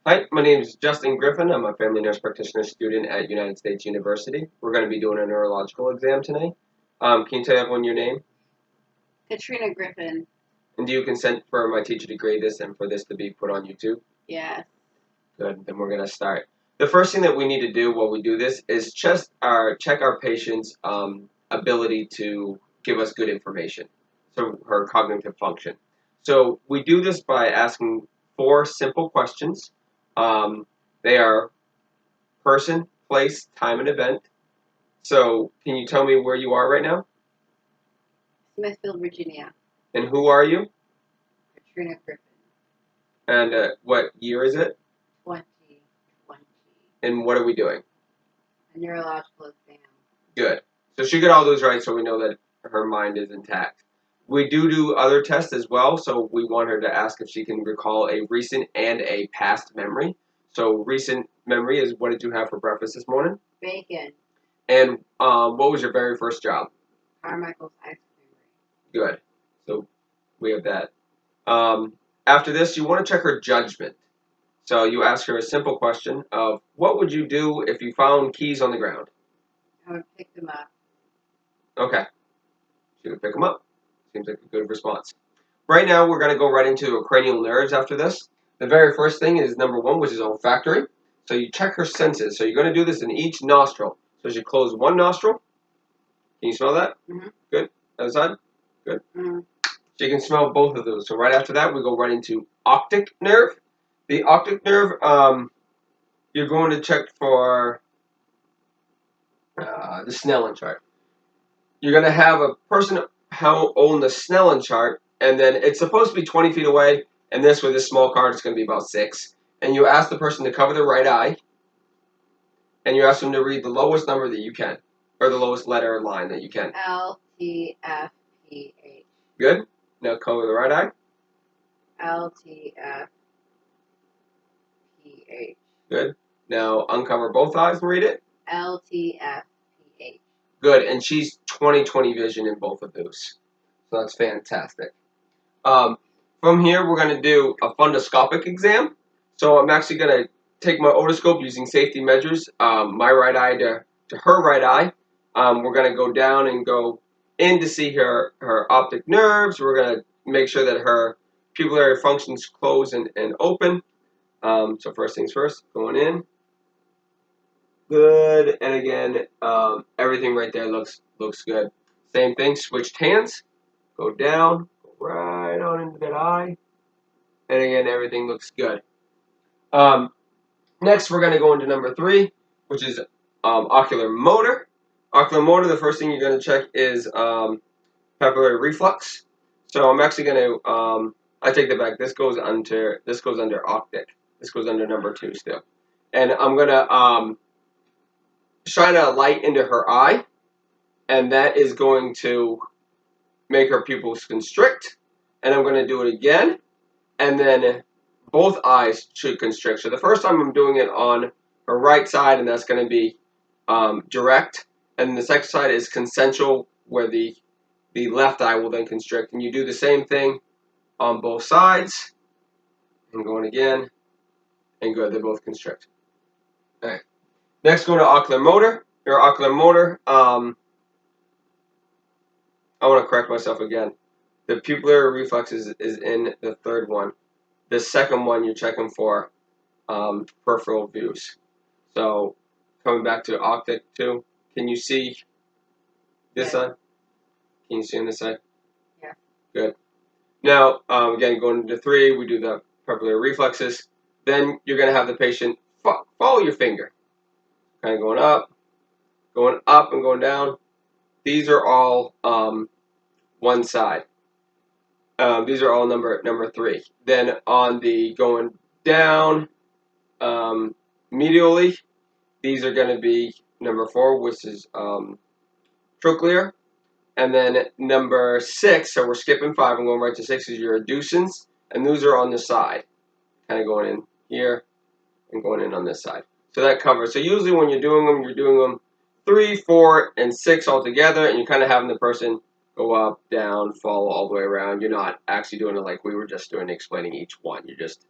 Hi, my name is Justin Griffin. I'm a family nurse practitioner student at United States University. We're going to be doing a neurological exam today. Can you tell everyone your name? Katrina Griffin. And do you consent for my teacher to grade this and for this to be put on YouTube? Yes. Good, then we're going to start. The first thing that we need to do while we do this is check our patient's ability to give us good information, so her cognitive function. So we do this by asking 4 simple questions. They are person, place, time, and event. So can you tell me where you are right now? Smithfield, Virginia. And who are you? Katrina Griffin. And what year is it? 2020. And what are we doing? A neurological exam. Good. So she got all those right, so we know that her mind is intact. We do other tests as well, so we want her to ask if she can recall a recent and a past memory. So recent memory is, what did you have for breakfast this morning? Bacon. And what was your very first job? Carmichael's ice cream. Good. So we have that. After this, you want to check her judgment. So you ask her a simple question of, what would you do if you found keys on the ground? I would pick them up. Okay. She would pick them up. Seems like a good response. Right now, we're going to go right into cranial nerves after this. The very first thing is number 1, which is olfactory. So you check her senses. So you're going to do this in each nostril. So she close one nostril. Can you smell that? Mm-hmm. Good. Other side? Good. Mm-hmm. So you can smell both of those. So right after that, we go right into optic nerve. The optic nerve, you're going to check for the Snellen chart. You're going to have a person own the Snellen chart, and then it's supposed to be 20 feet away, and this, with this small card, it's going to be about 6. And you ask the person to cover their right eye, and you ask them to read the lowest number that you can, or the lowest letter or line that you can. LTFPH. Good. Now cover the right eye. LTFPH. Good. Now uncover both eyes and read it. LTFPH. Good. And she's 20/20 vision in both of those. So that's fantastic. From here, we're going to do a fundoscopic exam. So I'm actually going to take my otoscope using safety measures, my right eye to her right eye. We're going to go down and go in to see her optic nerves. We're going to make sure that her pupillary functions close and open. So first things first, going in. Good. And again, everything right there looks good. Same thing, switched hands. Go down, go right on into that eye. And again, everything looks good. Next, we're going to go into number 3, which is ocular motor. Ocular motor, the first thing you're going to check is papillary reflux. So I'm actually going to, I take that back. This goes under optic. This goes under number 2 still. And I'm going to shine a light into her eye, and that is going to make her pupils constrict. And I'm going to do it again, and then both eyes should constrict. So the first time I'm doing it on her right side, and that's going to be direct. And the second side is consensual, where the left eye will then constrict. And you do the same thing on both sides. And going again. And good, they both constrict. All right. Next, go to ocular motor. Your ocular motor, I want to correct myself again. The pupillary reflex is in the third one. The second one you're checking for peripheral views. So coming back to optic 2, can you see this side? Can you see on this side? Yeah. Good. Now, again, going into 3, we do the papillary reflexes. Then you're going to have the patient follow your finger. Kind of going up and going down. These are all one side. These are all number 3. Then on the going down medially, these are going to be number 4, which is trochlear. And then number 6, so we're skipping 5 and going right to 6, is your adducens. And those are on the side. Kind of going in here and going in on this side. So that covers. So usually when you're doing them 3, 4, and 6 all together, and you're kind of having the person go up, down, follow all the way around. You're not actually doing it like we were just doing, explaining each one. You're just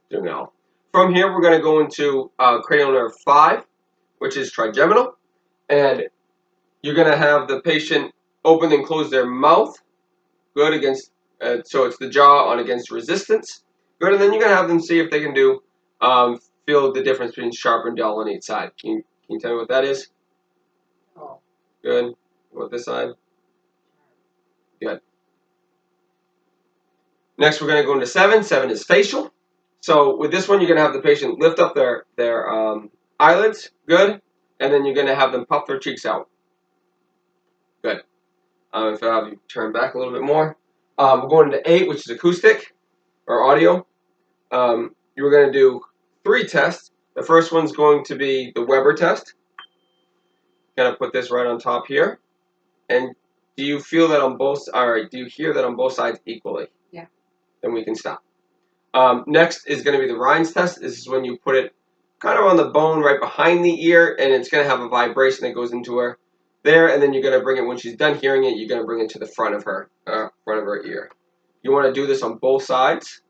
doing it all. From here, we're going to go into cranial nerve 5, which is trigeminal. And you're going to have the patient open and close their mouth. Good, against, so it's the jaw on against resistance. Good, and then you're going to have them see if they can do, feel the difference between sharp and dull on each side. Can you tell me what that is? Oh. Good. What this side? Good. Next, we're going to go into 7. 7 is facial. So with this one, you're going to have the patient lift up their eyelids. Good. And then you're going to have them puff their cheeks out. Good. If I have you turn back a little bit more. We're going into 8, which is acoustic or audio. You're going to do 3 tests. The first one's going to be the Weber test. Going to put this right on top here. And do you feel that on both? All right. Do you hear that on both sides equally? Yeah. Then we can stop. Next is going to be the Rhines test. This is when you put it kind of on the bone right behind the ear, and it's going to have a vibration that goes into her there, and then you're going to bring it, when she's done hearing it, you're going to bring it to the front of her ear. You want to do this on both sides.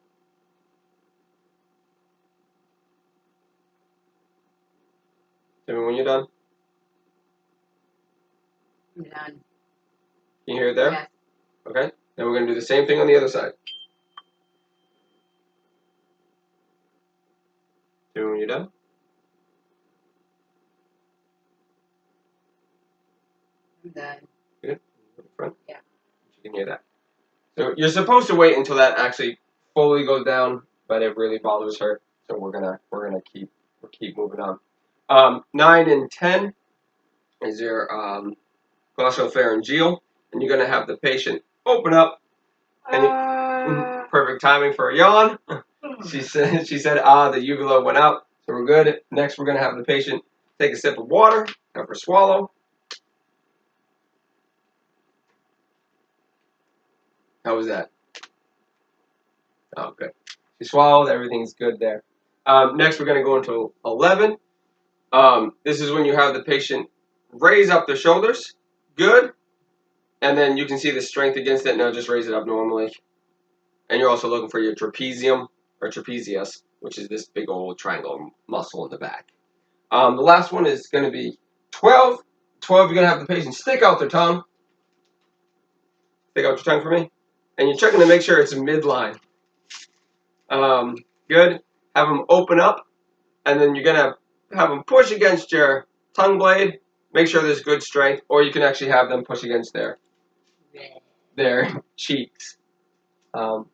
Tell me when you're done. I'm done. Can you hear it there? Yes. Okay. Then we're going to do the same thing on the other side. Tell me when you're done. I'm done. Good. Front. Yeah. You can hear that. So you're supposed to wait until that actually fully goes down, but it really bothers her. So we're gonna keep moving on. 9 and 10 is your glossopharyngeal, and you're gonna have the patient open up, and perfect timing for a yawn. She said the uvula went out, so we're good. Next, we're gonna have the patient take a sip of water, have her swallow. How was that? Oh, good. She swallowed. Everything's good there. Next, we're going to go into 11. This is when you have the patient raise up their shoulders. Good. And then you can see the strength against it. Now just raise it up normally. And you're also looking for your trapezium or trapezius, which is this big old triangle muscle in the back. The last one is going to be 12. 12, you're going to have the patient stick out their tongue. Stick out your tongue for me. And you're checking to make sure it's midline. Good. Have them open up, and then you're going to have them push against your tongue blade. Make sure there's good strength, or you can actually have them push against their cheeks. From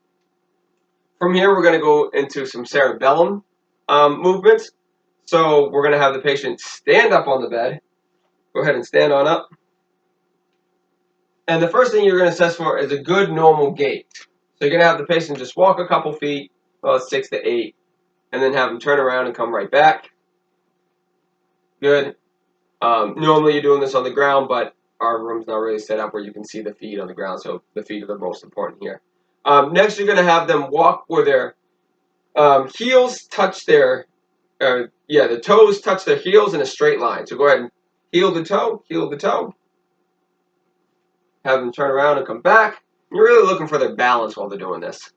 here, we're going to go into some cerebellum movements. So we're going to have the patient stand up on the bed. Go ahead and stand on up. And the first thing you're going to assess for is a good normal gait. So you're going to have the patient just walk a couple feet, about 6 to 8, and then have them turn around and come right back. Good. Normally you're doing this on the ground, but our room's not really set up where you can see the feet on the ground, so the feet are the most important here. Next, you're going to have them walk where their heels touch their, the toes touch their heels in a straight line. So go ahead and heel the toe. Have them turn around and come back. You're really looking for their balance while they're doing this.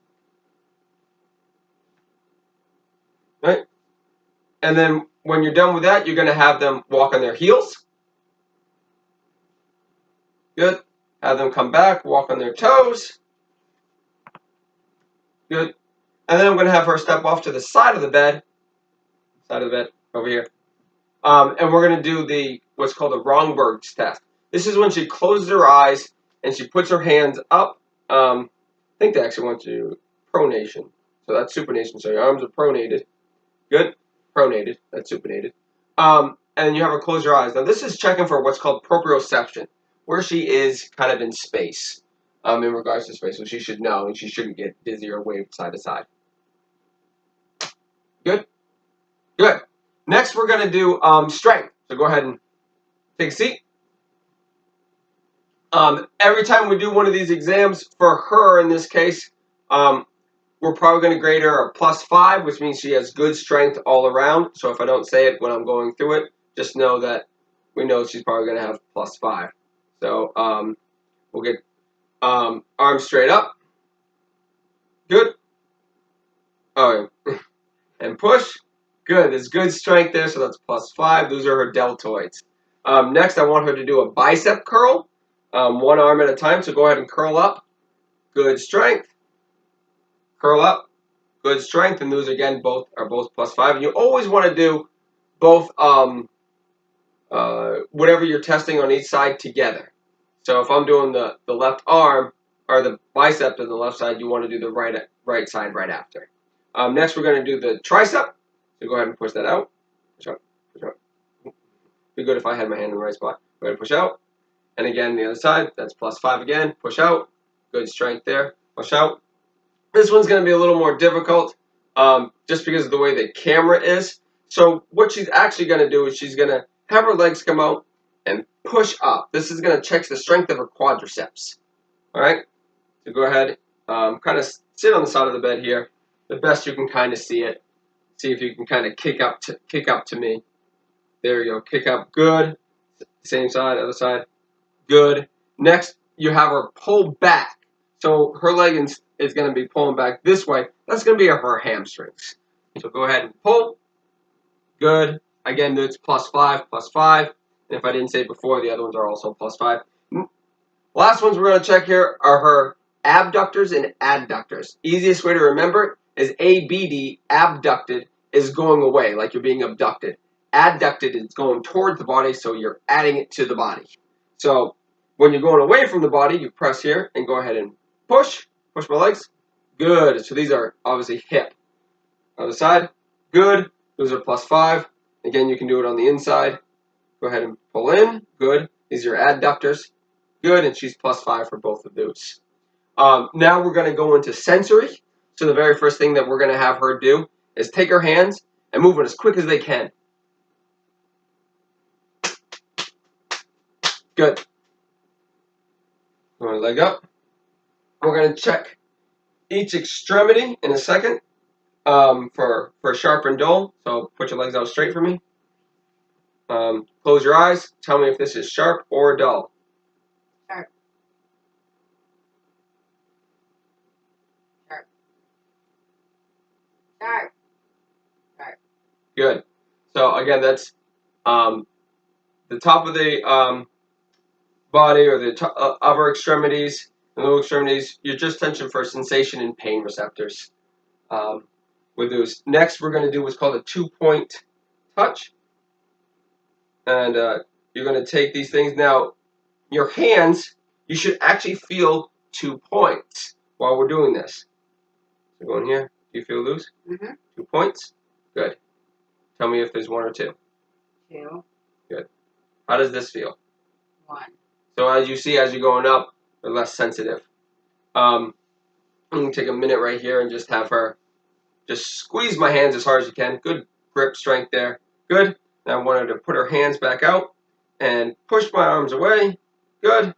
Right? And then when you're done with that, you're going to have them walk on their heels. Good. Have them come back, walk on their toes. Good. And then I'm going to have her step off to the side of the bed. Over here. And we're going to do what's called the Romberg's test. This is when she closes her eyes and she puts her hands up. I think they actually want to pronation. So that's supination. So your arms are pronated. Good. Pronated. That's supinated. And you have her close your eyes. Now this is checking for what's called proprioception, where she is kind of in space, in regards to space. So she should know, and she shouldn't get dizzy or wave side to side. Good? Good. Next, we're going to do strength. So go ahead and take a seat. Every time we do one of these exams, for her in this case, we're probably going to grade her a +5, which means she has good strength all around. So if I don't say it when I'm going through it, just know that we know she's probably going to have +5. So we'll get arms straight up. Good. Oh, and push. Good. There's good strength there, so that's +5. Those are her deltoids. Next, I want her to do a bicep curl, one arm at a time. So go ahead and curl up. Good strength. Curl up. Good strength. And those again are both +5. And you always want to do both whatever you're testing on each side together. So if I'm doing the left arm or the bicep on the left side, you want to do the right side right after. Next, we're going to do the tricep. So go ahead and push that out. Push out. Push out. It'd be good if I had my hand in the right spot. Go ahead and push out. And again, the other side, that's +5 again. Push out. Good strength there. Push out. This one's going to be a little more difficult just because of the way the camera is. So what she's actually going to do is she's going to have her legs come out and push up. This is going to check the strength of her quadriceps. All right? So go ahead, kind of sit on the side of the bed here, the best you can kind of see it. See if you can kind of kick up to me. There you go. Kick up. Good. Same side, other side. Good. Next, you have her pull back. So her leg is going to be pulling back this way. That's going to be her hamstrings. So go ahead and pull. Good. Again, it's +5, +5. And if I didn't say it before, the other ones are also +5. Last ones we're going to check here are her abductors and adductors. Easiest way to remember is ABD, abducted, is going away, like you're being abducted. Adducted is going towards the body, so you're adding it to the body. So when you're going away from the body, you press here and go ahead and push. Push my legs. Good. So these are obviously hip. Other side. Good. Those are +5. Again, you can do it on the inside. Go ahead and pull in. Good. These are adductors. Good. And she's +5 for both of those. Now we're going to go into sensory. So the very first thing that we're going to have her do is take her hands and move it as quick as they can. Good. Going leg up. We're going to check each extremity in a second for sharp and dull. So put your legs out straight for me. Close your eyes. Tell me if this is sharp or dull. Sharp. Sharp. Sharp. Sharp. Good. So again, that's the top of the body or the upper extremities and lower extremities. You're just tension for sensation and pain receptors. With those. Next, we're going to do what's called a 2-point touch. And you're going to take these things. Now, your hands, you should actually feel 2 points while we're doing this. So go in here. Do you feel loose? Mm-hmm. 2 points? Good. Tell me if there's 1 or 2. 2. Good. How does this feel? 1. So as you see, as you're going up, they're less sensitive. I'm going to take a minute right here and just have her just squeeze my hands as hard as you can. Good grip strength there. Good. Now I want her to put her hands back out and push my arms away. Good.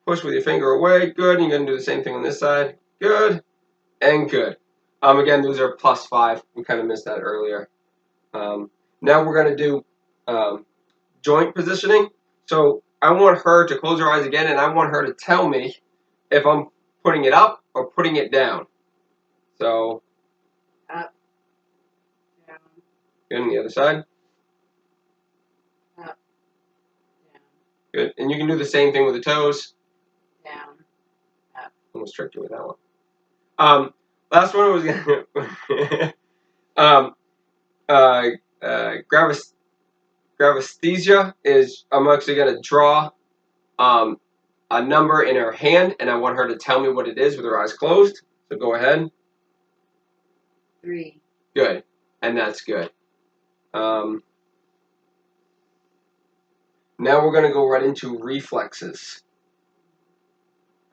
Push with your finger away. Good. And you're going to do the same thing on this side. Good. And good. Again, those are +5. We kind of missed that earlier. Now we're going to do joint positioning. So I want her to close her eyes again, and I want her to tell me if I'm putting it up or putting it down. So Up. Down. good. On the other side. Up. Down. Good. And you can do the same thing with the toes. Down. Up. Almost tricked you with that one. Last one was gravesthesia is I'm actually going to draw a number in her hand, and I want her to tell me what it is with her eyes closed. So go ahead. 3. Good. And that's good. Now we're going to go right into reflexes.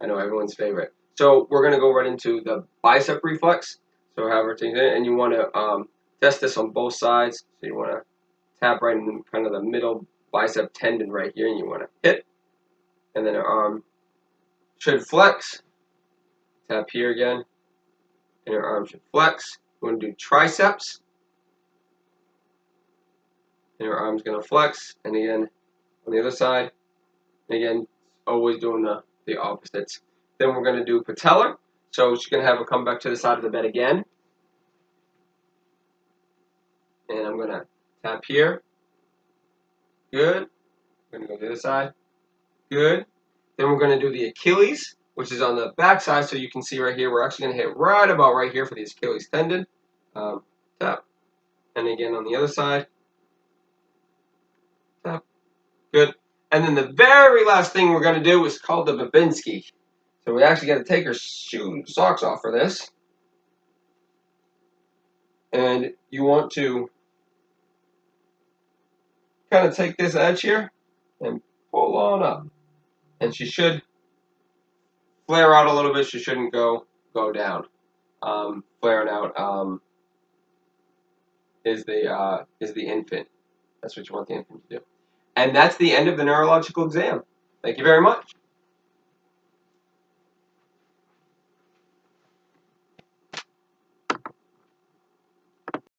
I know everyone's favorite. So we're going to go right into the bicep reflex. So have her take it, and you want to test this on both sides. So you want to tap right in kind of the middle bicep tendon right here, and you want to hit. And then her arm should flex. Tap here again, and her arm should flex. You want to do triceps, and her arm's going to flex. And again, on the other side, and again, always doing the opposites. Then we're going to do patellar. So she's going to have her come back to the side of the bed again. And I'm going to tap here. Good. I'm going to go to the other side. Good. Then we're going to do the Achilles, which is on the back side. So you can see right here, we're actually going to hit right about right here for the Achilles tendon. Tap. And again on the other side. Tap. Good. And then the very last thing we're going to do is called the Babinski. So we actually got to take our socks off for this. And you want to kind of take this edge here and pull on up. And she should flare out a little bit. She shouldn't go down. Flaring out is the infant. That's what you want the infant to do. And that's the end of the neurological exam. Thank you very much.